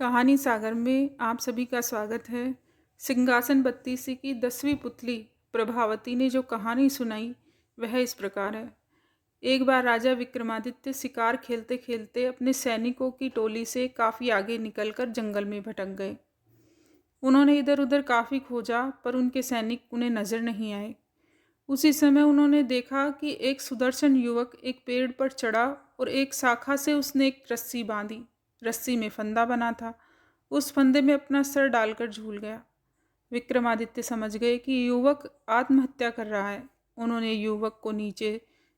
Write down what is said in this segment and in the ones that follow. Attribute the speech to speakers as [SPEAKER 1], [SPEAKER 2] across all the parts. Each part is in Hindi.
[SPEAKER 1] कहानी सागर में आप सभी का स्वागत है। सिंहासन बत्तीसी की 10वीं पुतली प्रभावती ने जो कहानी सुनाई वह इस प्रकार है। एक बार राजा विक्रमादित्य शिकार खेलते खेलते अपने सैनिकों की टोली से काफ़ी आगे निकलकर जंगल में भटक गए। उन्होंने इधर उधर काफ़ी खोजा पर उनके सैनिक उन्हें नज़र नहीं आए। उसी समय उन्होंने देखा कि एक सुदर्शन युवक एक पेड़ पर चढ़ा और एक शाखा से उसने एक रस्सी बांधी। रस्सी में फंदा बना था। उस फंदे में अपना सर डालकर झूल गया। विक्रमादित्य समझ गए कि युवक आत्महत्या कर रहा है। उन्होंने युवक को नीचे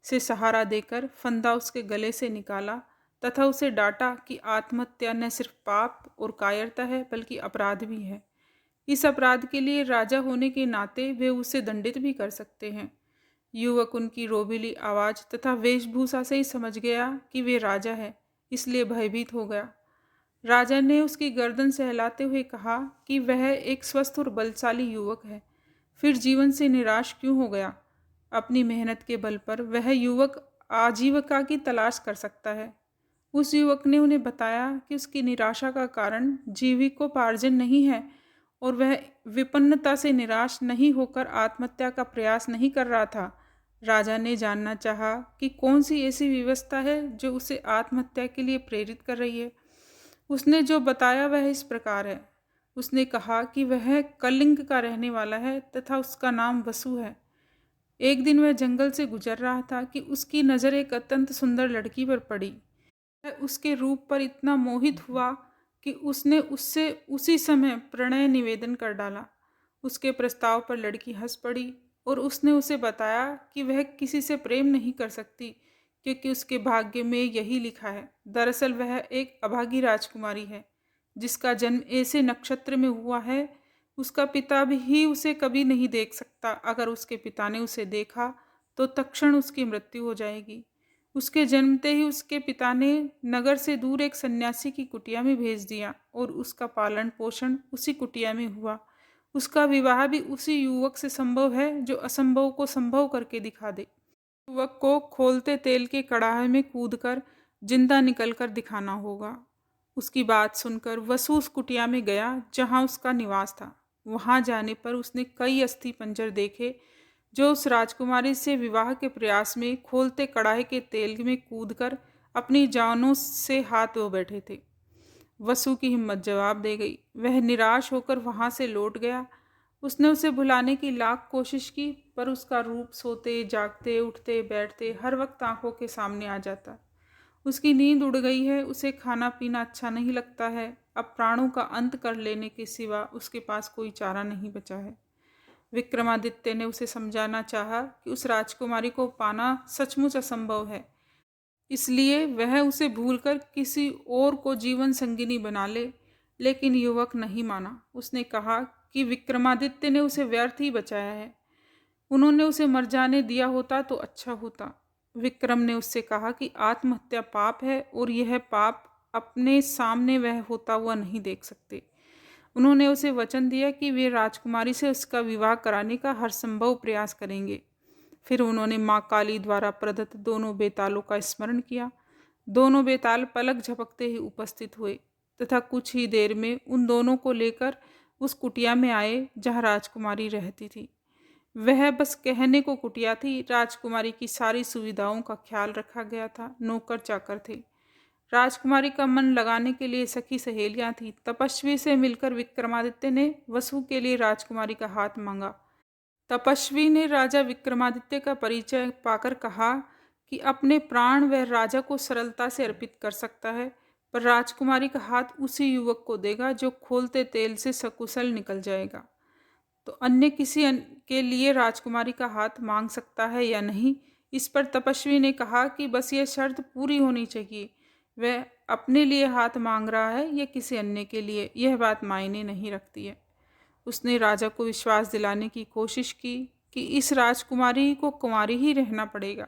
[SPEAKER 1] से सहारा देकर फंदा उसके गले से निकाला तथा उसे डांटा कि आत्महत्या न सिर्फ पाप और कायरता है बल्कि अपराध भी है। इस अपराध के लिए राजा होने के नाते वे उसे दंडित भी कर सकते हैं। युवक उनकी रोबीली आवाज़ तथा वेशभूषा से ही समझ गया कि वे राजा है, इसलिए भयभीत हो गया। राजा ने उसकी गर्दन सहलाते हुए कहा कि वह एक स्वस्थ और बलशाली युवक है, फिर जीवन से निराश क्यों हो गया। अपनी मेहनत के बल पर वह युवक आजीविका की तलाश कर सकता है। उस युवक ने उन्हें बताया कि उसकी निराशा का कारण जीविकोपार्जन नहीं है और वह विपन्नता से निराश नहीं होकर आत्महत्या का प्रयास नहीं कर रहा था। राजा ने जानना चाहा कि कौन सी ऐसी व्यवस्था है जो उसे आत्महत्या के लिए प्रेरित कर रही है। उसने जो बताया वह इस प्रकार है। उसने कहा कि वह कलिंग का रहने वाला है तथा उसका नाम वसु है। एक दिन वह जंगल से गुजर रहा था कि उसकी नज़र एक अत्यंत सुंदर लड़की पर पड़ी। वह उसके रूप पर इतना मोहित हुआ कि उसने उससे उसी समय प्रणय निवेदन कर डाला। उसके प्रस्ताव पर लड़की हंस पड़ी और उसने उसे बताया कि वह किसी से प्रेम नहीं कर सकती क्योंकि उसके भाग्य में यही लिखा है। दरअसल वह एक अभागी राजकुमारी है जिसका जन्म ऐसे नक्षत्र में हुआ है। उसका पिता भी उसे कभी नहीं देख सकता। अगर उसके पिता ने उसे देखा तो तत्क्षण उसकी मृत्यु हो जाएगी। उसके जन्मते ही उसके पिता ने नगर से दूर एक सन्यासी की कुटिया में भेज दिया और उसका पालन पोषण उसी कुटिया में हुआ। उसका विवाह भी उसी युवक से संभव है जो असंभव को संभव करके दिखा दे। युवक को खोलते तेल के कड़ाहे में कूदकर जिंदा निकलकर दिखाना होगा। उसकी बात सुनकर वसु उस कुटिया में गया जहाँ उसका निवास था। वहाँ जाने पर उसने कई अस्थि पंजर देखे जो उस राजकुमारी से विवाह के प्रयास में खोलते कड़ाहे के तेल में कूदकर अपनी जानों से हाथ धो बैठे थे। वसु की हिम्मत जवाब दे गई। वह निराश होकर वहाँ से लौट गया। उसने उसे भुलाने की लाख कोशिश की पर उसका रूप सोते जागते उठते बैठते हर वक्त आंखों के सामने आ जाता। उसकी नींद उड़ गई है। उसे खाना पीना अच्छा नहीं लगता है। अब प्राणों का अंत कर लेने के सिवा उसके पास कोई चारा नहीं बचा है। विक्रमादित्य ने उसे समझाना चाहा कि उस राजकुमारी को पाना सचमुच असंभव है, इसलिए वह उसे भूलकर किसी और को जीवन संगिनी बना ले। लेकिन युवक नहीं माना। उसने कहा कि विक्रमादित्य ने उसे व्यर्थ ही बचाया है। उन्होंने उसे मर जाने दिया होता तो अच्छा होता। विक्रम ने उससे कहा कि आत्महत्या पाप है और यह पाप अपने सामने वह होता हुआ नहीं देख सकते। उन्होंने उसे वचन दिया कि वे राजकुमारी से उसका विवाह कराने का हर संभव प्रयास करेंगे। फिर उन्होंने माँ काली द्वारा प्रदत्त दोनों बेतालों का स्मरण किया। दोनों बेताल पलक झपकते ही उपस्थित हुए तथा कुछ ही देर में उन दोनों को लेकर उस कुटिया में आए जहाँ राजकुमारी रहती थी। वह बस कहने को कुटिया थी। राजकुमारी की सारी सुविधाओं का ख्याल रखा गया था। नौकर चाकर थे। राजकुमारी का मन लगाने के लिए सखी सहेलियां थीं। तपस्वी से मिलकर विक्रमादित्य ने वसु के लिए राजकुमारी का हाथ मांगा। तपस्वी ने राजा विक्रमादित्य का परिचय पाकर कहा कि अपने प्राण वह राजा को सरलता से अर्पित कर सकता है, पर राजकुमारी का हाथ उसी युवक को देगा जो खोलते तेल से सकुशल निकल जाएगा। तो अन्य किसी के लिए राजकुमारी का हाथ मांग सकता है या नहीं, इस पर तपस्वी ने कहा कि बस यह शर्त पूरी होनी चाहिए। वह अपने लिए हाथ मांग रहा है या किसी अन्य के लिए, यह बात मायने नहीं रखती है। उसने राजा को विश्वास दिलाने की कोशिश की कि इस राजकुमारी को कुंवारी ही रहना पड़ेगा।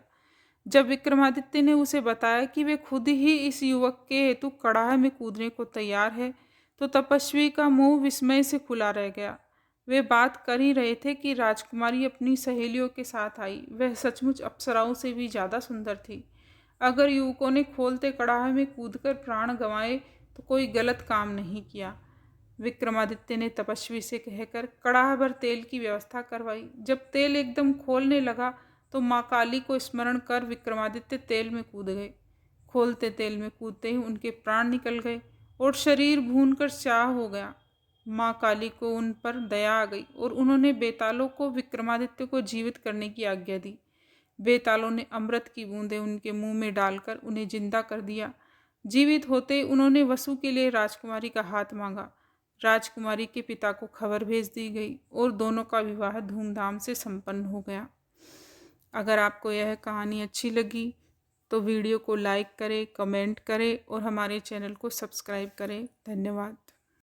[SPEAKER 1] जब विक्रमादित्य ने उसे बताया कि वे खुद ही इस युवक के हेतु कड़ाह में कूदने को तैयार है, तो तपस्वी का मुंह विस्मय से खुला रह गया। वे बात कर ही रहे थे कि राजकुमारी अपनी सहेलियों के साथ आई। वह सचमुच अप्सराओं से भी ज़्यादा सुंदर थी। अगर युवकों ने खोलते कड़ाह में कूदकर प्राण गंवाए तो कोई गलत काम नहीं किया। विक्रमादित्य ने तपस्वी से कहकर कड़ाह भर तेल की व्यवस्था करवाई। जब तेल एकदम खोलने लगा तो माँ काली को स्मरण कर विक्रमादित्य तेल में कूद गए। खोलते तेल में कूदते ही उनके प्राण निकल गए और शरीर भूनकर स्याह हो गया। माँ काली को उन पर दया आ गई और उन्होंने बेतालों को विक्रमादित्य को जीवित करने की आज्ञा दी। बेतालों ने अमृत की बूंदें उनके मुंह में डालकर उन्हें जिंदा कर दिया। जीवित होते ही उन्होंने वसु के लिए राजकुमारी का हाथ मांगा। राजकुमारी के पिता को खबर भेज दी गई और दोनों का विवाह धूमधाम से संपन्न हो गया। अगर आपको यह कहानी अच्छी लगी तो वीडियो को लाइक करें, कमेंट करें और हमारे चैनल को सब्सक्राइब करें। धन्यवाद।